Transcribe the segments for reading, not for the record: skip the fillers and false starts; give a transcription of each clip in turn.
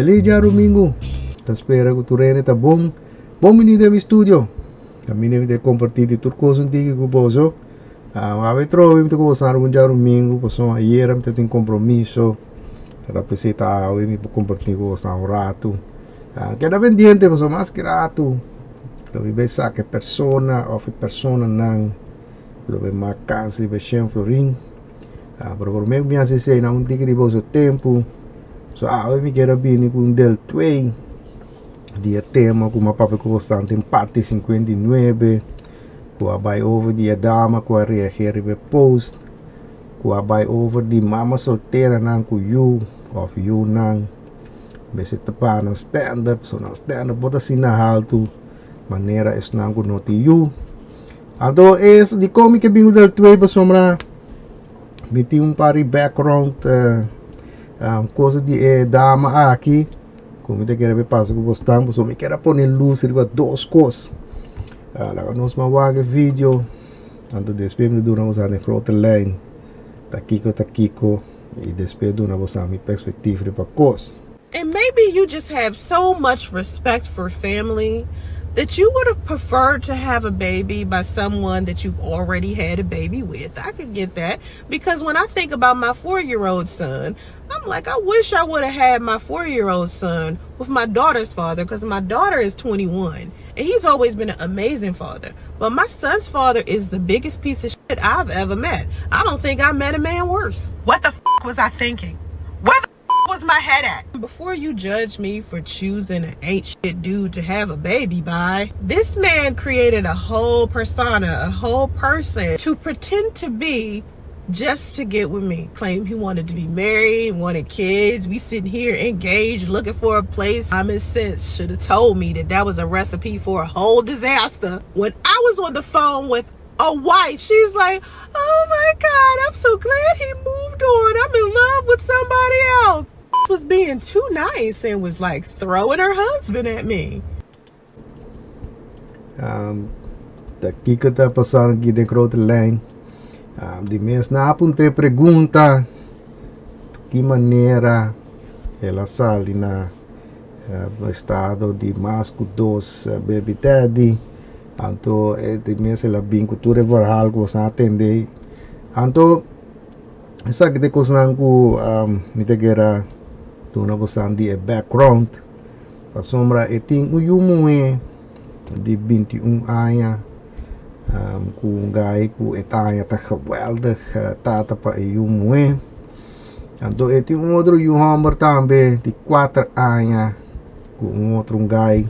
Feliz dia domingo. Te espero que tu rene tá bom. Bom menino do estúdio. A mim deve ter compartilhado tudo coisa antiga com o bozo. A ver trovo, me te gostar um dia domingo, passou ayer, me tem compromisso. Da peseta hoje me compartilhar com um rato. Queda pendiente, passou mais que rato. Lo vi pensar que persona ou persona não. Lo vi mais câncer, vi sem florim. Pero por mim, me assistei na tigre de bozo tempo. So, hoje me quero vir com del 2. Dia tema com uma papel constante em parte 59. Com a by over dia dama com a reager post. Com a by over di mama soltera nang com you of you nang. Mas ito pa ng standard. So ng standard bota sinahalto. Manera is nang com noti you. Ando is di comic bingo del 2 pa somra. Meti um pari background coisa de dama aqui. Como te quero ver passo com gostamos, so me quero pôr luz riba duas coisas. Lá nós mawaga vídeo, antes depois me dura usar na frota line, takiko e depois dura usar minha perspectiva riba coisa. And maybe you just have so much respect for family that you would have preferred to have a baby by someone that you've already had a baby with. I could get that, because when I think about my 4-year-old son, I'm like, I wish I would have had my 4-year-old son with my daughter's father, because my daughter is 21 and he's always been an amazing father. But my son's father is the biggest piece of shit I've ever met. I don't think I met a man worse. What the f was I thinking? Where the f was my head at? Before you judge me for choosing an ain't shit dude to have a baby by, this man created a whole persona, a whole person to pretend to be just to get with me. Claimed he wanted to be married, wanted kids. We sitting here engaged, looking for a place. Common sense should have told me that that was a recipe for a whole disaster. When I was on the phone with a wife, she's like, oh my God, I'm so glad he moved on. I'm in love with somebody else. Was being too nice and was like throwing her husband at me. Daqui que tá passando aqui de grote lijn. De mensen apunte pergunta que maneira ela sai na estado de masco dos baby daddy. Então de mensen ela bem cultura voor algo sa atender. Então essa que de coisa que me te quer tuna bosan di background pa sombra eting uyumue di 21 anos com gai com etanya tá geweldig tata pa uyumue então eting outro yuhamber também de 4 anos com outro gai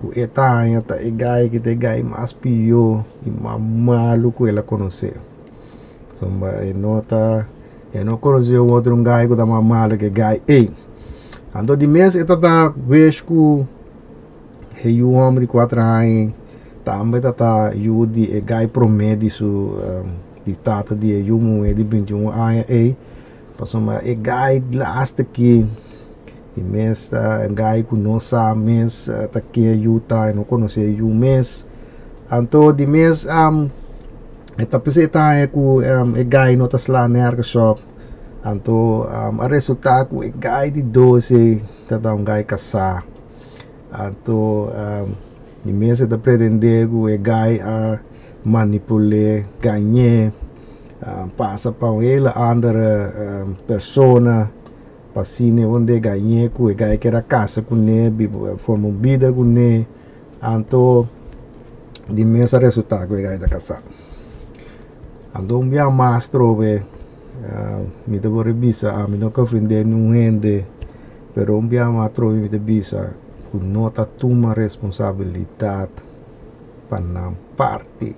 com etanya tá e gai que te gai mais pio e maluco ela conhecer sombra e nota eu não conhecia o outro gai que tá mamalo que gai ei. Então, de mês, eu vejo que o homem de 4 anos também está de gai promédio de tata de mulher de 21 anos passou uma gai last aqui de mês gai que não sabe mês tá aqui ajuda não conhece o mês então de mês está pensando que gai não está lá na shop. Então, o resultado é gai de 12, tá um gai casar. Então, de mês está pretendendo é gai a manipular, ganhar, passa para ele outra pessoa, para assim onde ganhar com o gai que era casa com ele, forma uma vida com ele. Então, de mês o resultado é gai da casar. Então, minha mastro mi te vorrei bisa mi non confrende niente però un piano a trovi mi te bisa con nota tuma responsabilità per non parti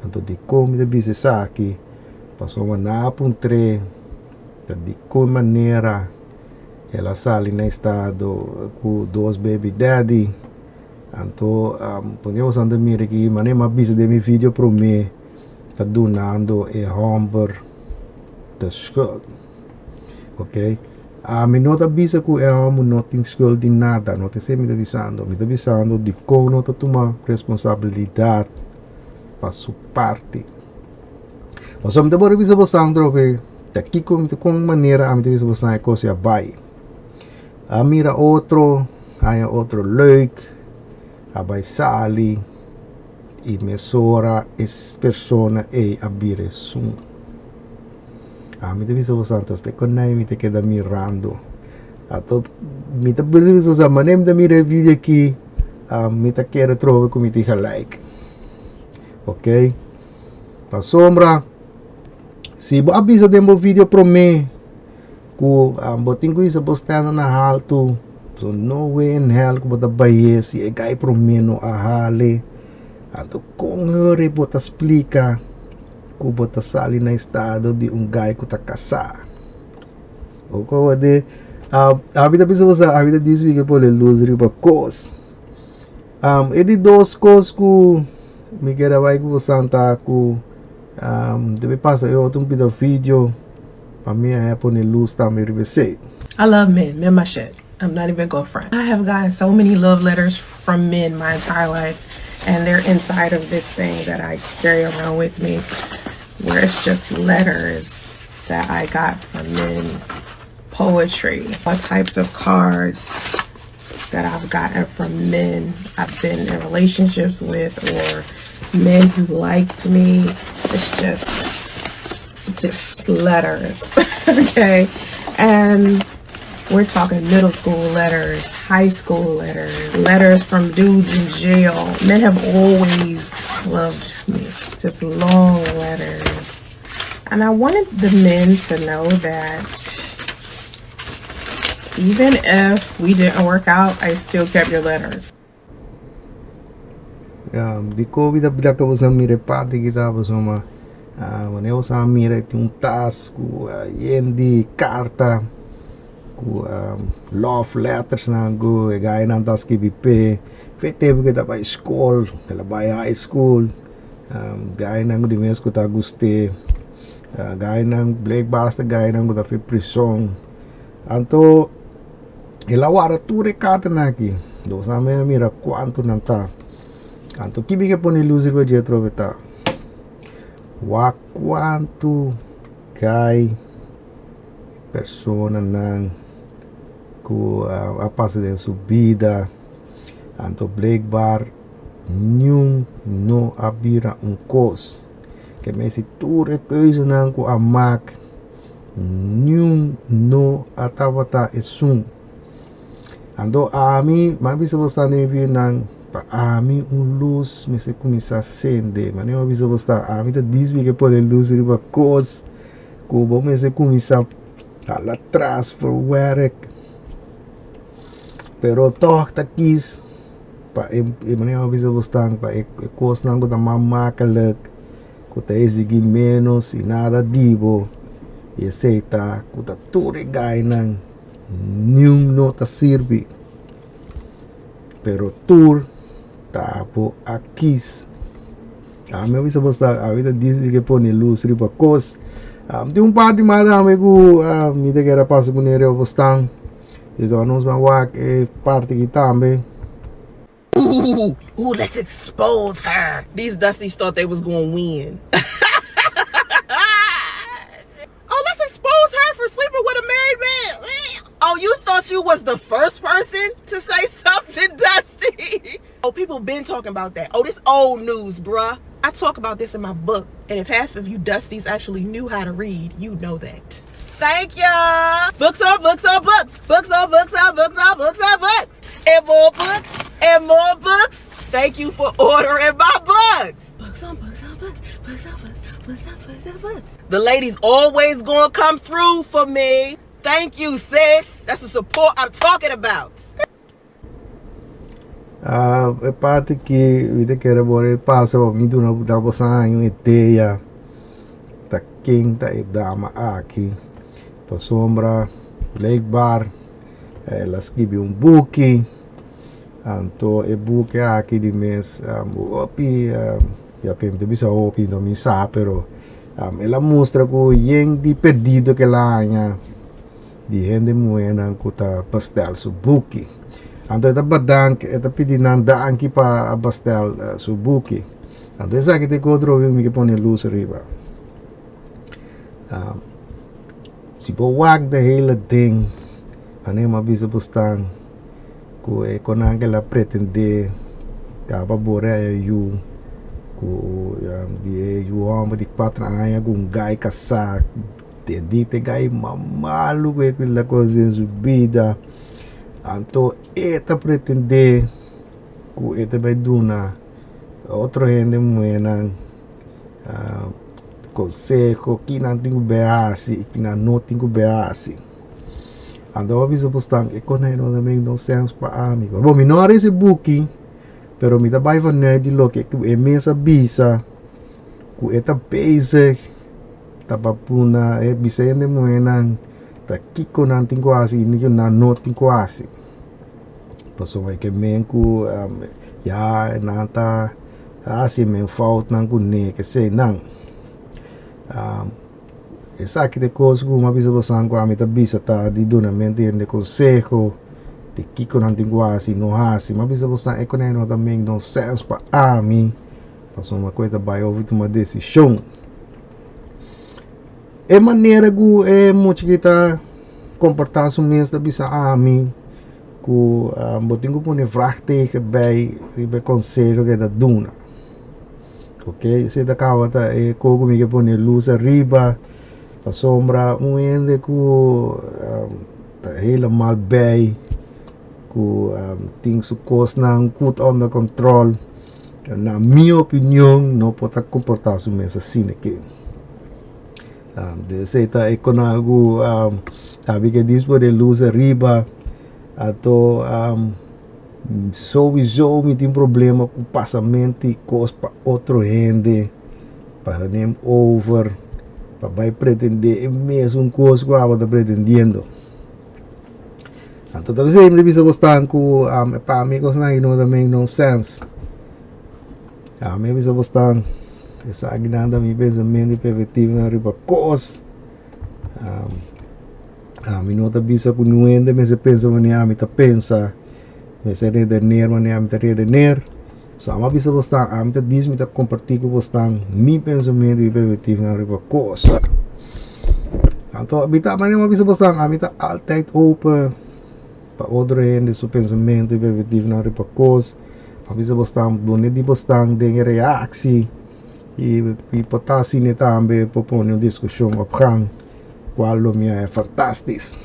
tanto di come te bisa sa che passò na puntre di come maniera ela sale in stato con 2 baby daddy tanto possiamo andare che ma ne ma bisa dei miei video per me sta donando e homber de schuld. Ok? Mi nota bisa que eu não tenho schuld de nada, não te sei me avisando de como não tomar responsabilidade para sua parte. Mas eu me devo revisar você, Andro, que daqui com maneira a me devo você é coisa vai. Mira outro, há outro leuk, abai sali, e mesora essa persona e abire sum. Mi te visto santos te konai mi te queda mirando. Atau mi te visto sa manem da mira video aqui, mi te quero trove com mi te like. Ok? Pa sombra, se bo avisa demo video pro me, ku botin ko isa postando na halto, so no way in hell ko bota baye si e gai pro me no ahale. Anto kung hore bota explica ku bota sali na estado de gai ku ta casa. O ko de a vida pessoa a vida diz que pode luz riba cos. E de dos cos ku me quero vai ku santa ku deve passar eu outro pedaço vídeo para mim é pôr luz também riba sei. I love men my shit. I'm not even gonna front. I have gotten so many love letters from men my entire life, and they're inside of this thing that I carry around with me, where it's just letters that I got from men, poetry, all types of cards that I've gotten from men I've been in relationships with, or men who liked me. It's just letters. Okay, and we're talking middle school letters, high school letters, letters from dudes in jail. Men have always loved me. Just long letters. And I wanted the men to know that even if we didn't work out, I still kept your letters. Di COVID abda ka sa mire parte kita sama maneo sa mire tem tas ku yendi carta ku love letters na go e gaya nan tas ki bipe fete bu kita pa school kala ba high school gaya nan di mes ku ta guste gaya nan black bars ta gaya nan ku ta fe prison anto ilawara ture carta na ki do sa me mira quanto nanta anto kibi ke pone loser ba jetro beta wa quanto kai persona nan ku a passa de subida anto black bar nenhum no abira cos que me si tu keuze nan ku amak nenhum no atawata esum ando ami bisa você me vir nan ami luz me se começa a acender mas não bisa você ami tá diz que pode luz riba cos ku bom me se começa a lá atrás for work pero toch ta kies pa não bisa você pa cos nan ko da mamakalik ko ta exigi menos e nada dibo e aceita ko ta ture gai nan nenhum nota sirve pero tur tapo akis me avisa basta a vida diz que pone luz riba cos tem par de madame ku me de era passo com ele bastante isso nós vamos walk parte que também let's expose her. These Dusties thought they was gonna win. Let's expose her for sleeping with a married man. Oh, you thought you was the first person to say something, Dusty? Oh, people been talking about that. Oh, this old news, bruh. I talk about this in my book, and if half of you Dusties actually knew how to read, you'd know that. Thank ya. Books on books on books. Books on books on books on books on books. And more books and more books. Thank you for ordering my books. Books on books on books. Books on books. Books on books on books. The ladies always gonna come through for me. Thank you, sis. That's the support I'm talking about. É parte que vida que era bora passa o me duna da você uma ideia tá quente e dama aqui para sombra lake bar elas que book anto e book aqui de mês opi já que me bisa opi não me sabe pero ela mostra que yen de perdido que lá anya di gente moena que tá pastel su book anto eta badang eta pidinan daan ki pa pastel su book anto esa que te control mi que pone luz arriba si po wag de hele ding Anima bisa bustang ku konang la pretende ka babore yu ku di yu amba di patra aya gun gai kasak te dite gai mamalu que la coisa subida anto eta pretende ku eta vai duna outro gente muenan consejo que não tenho beasi que não tenho beasi ando avisa postang economia no também não senso para amigo bom me não esse booking pero me dá vai vaner de lo que é mesa bisa ku eta basic tapapuna bisa ende muenan ta kiko não tenho quase ni que não tenho quase passou vai que menku ya nanta assim men falta não kunne que sei não essa aqui de coisa que uma vez você não come tá bisa tá de dona mente de consejo de que não tem quase não assim mas vez você é conhecido também não senso para a mim passou uma coisa vai ouvir uma decisão é maneira que é muito que tá comportar-se mesmo da bisa a mim que botinho por nevrachte que vai consejo que da dona ok se da cava tá é como que põe luz a riba a sombra ende ku tá helemaal bij ku ting su kos nang goed onder control na minha opinião não pode comportar su mesa assim que de se tá econago sabe que diz por luz a riba ato sowieso me tem problema com passamento e coisa para outro gente para nem over para vai pretender mesmo coisa que eu estou pretendendo então talvez eu devia gostar com para amigos não também não sense me devia gostar essa aguinada me pensamento pervertido na riba coisa me não está bisa com nuende mas pensa me está pensa me se redener me está redener so ama bisa gostar me está diz me está compartilhar com gostar mi pensamento e pervertido na riba coisa então me está mas não bisa gostar me está altijd open para outro gente seu pensamento e pervertido na riba coisa bisa gostar bonito de gostar de reação e botar assim também para pôr uma discussão op gang qual é fantástico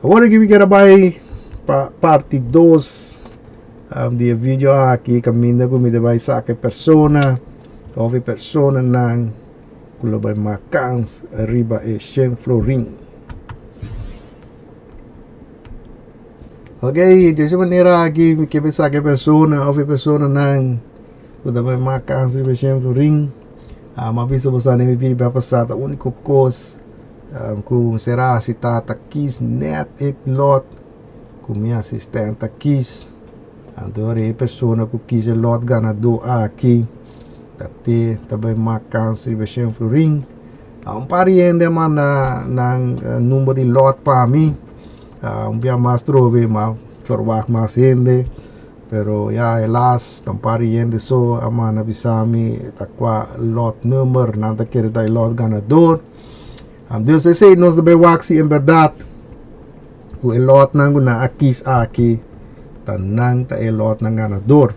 agora que me quero vai para parte 2 de vídeo aqui caminho como me vai sacar persona houve persona não quando vai marcans riba e shen florin ok dessa maneira aqui me quer sacar persona houve persona não quando vai marcans riba shen florin uma vez você nem me vir para passar a única coisa que será se tá aqui net et lot com minha assistente aqui adorei a pessoa que quis o lot ganador aqui até também marcar se vai ser florim pariente manda número de lot para mim biaha mais trove mas forward mais gente pero ya elas pariente so amana bisami takwa lot number nada quer dar lot ganador Deus sei nós também waxi em verdade o lot nango na aqui tanang ta lot ng ganador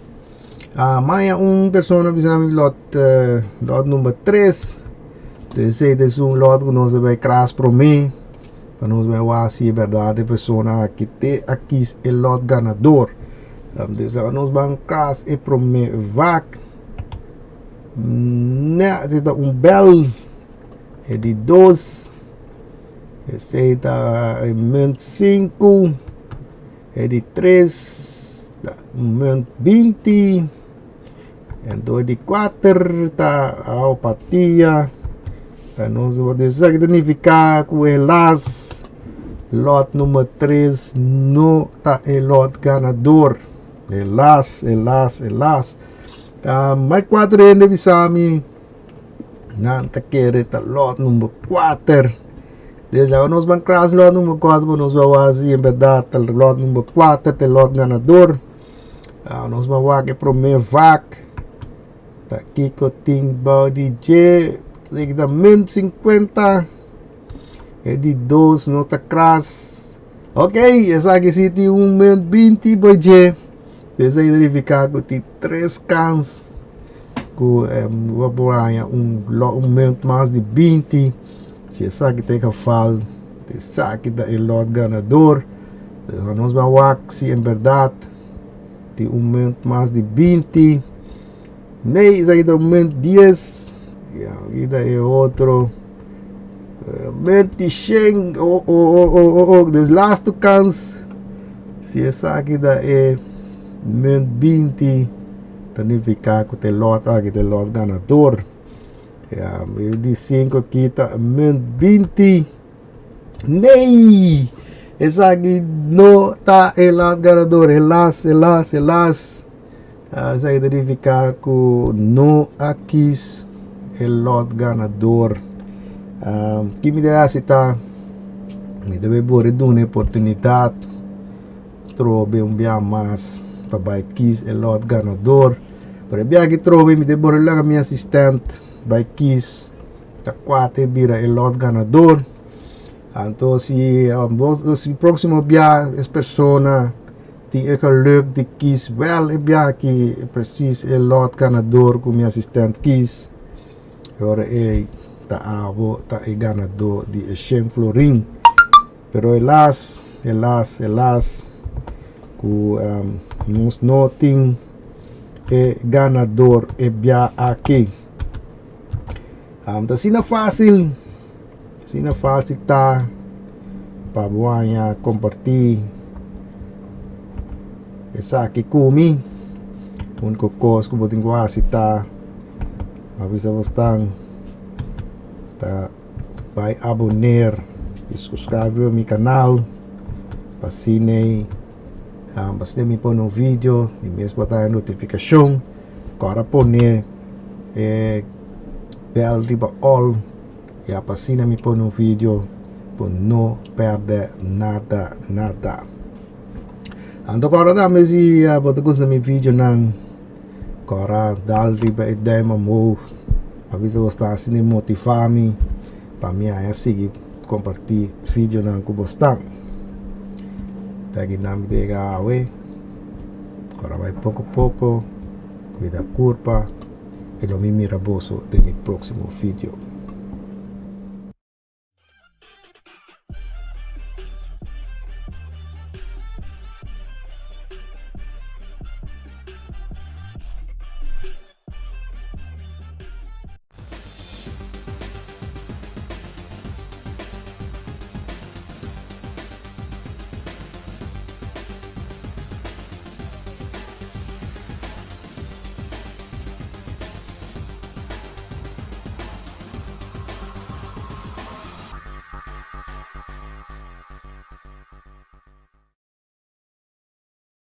maya persona bisami lot number 3 sei des lot que nós vai crash pro mim para nós vai waxi em verdade persona que te aqui lot ganador Deus nós vamos crash e pro mim vac né da bel é de 2 esse tá mente 5 é de 3 mente 20 então de 4 tá a opatia nós vamos significar que elas lot número 3 não tá o lot ganador elas mais 4 ainda bisami não tá querer tá lot número 4 desde agora nós vamos crash lot número 4 nós vamos fazer em verdade tá lot número 4 tá lot ganador nós vamos fazer o primeiro vac tá aqui que eu tenho body J exatamente 50 é de 2 nota cras. Ok, essa aqui se tem 1,20 boje. Dessa verificar que tem 3 cans. Com momento mais de 20. Se essa aqui tem que falar, essa aqui dá o lot ganador. Nós vamos se em verdade tem momento mais de 20. Nem essa aqui dá momento 10. E aqui dá outro. Momento 100. Des last cans. Se essa aqui dá momento 20. Significa que o lot aqui é o lot ganador. De 5 aqui está 20. Nei! Essa aqui não está o lot ganador. Elas. Essa aqui significa que não aqui é o lot ganador. Que me dá citar. Me deve dar uma oportunidade. Trobe biaha mais. Para aqui é o lot ganador. Para biaha que trobe me deve lá a minha assistente. By Kiss, a 4 vira o lot ganador. Então, se o próximo biaha essa pessoa tem o geluk de Kiss, well, é biaha que precisa o lot ganador com minha assistente Kiss. Agora tá o ganador de 100 florin. Pero elas, nós não tem ganador e biaha aqui. Assim na fácil tá para buaya compartilhar essa aqui comigo. Único coisa que eu tenho que tá avisa você tá vai abonar e subscrever meu canal para assim basta me pôr um vídeo e mesmo botar a notificação para pôr bell riba all e assim me pôr um vídeo para não perder nada. Então agora dá-me se botar gostar do meu vídeo não agora dá riba e dama mo avisa você assim motivar-me para mim a seguir compartilhar vídeo não com você. Tagi nami dega awe. Agora vai pouco a pouco. Cuida curva. E lo mi miraboso de mi próximo vídeo.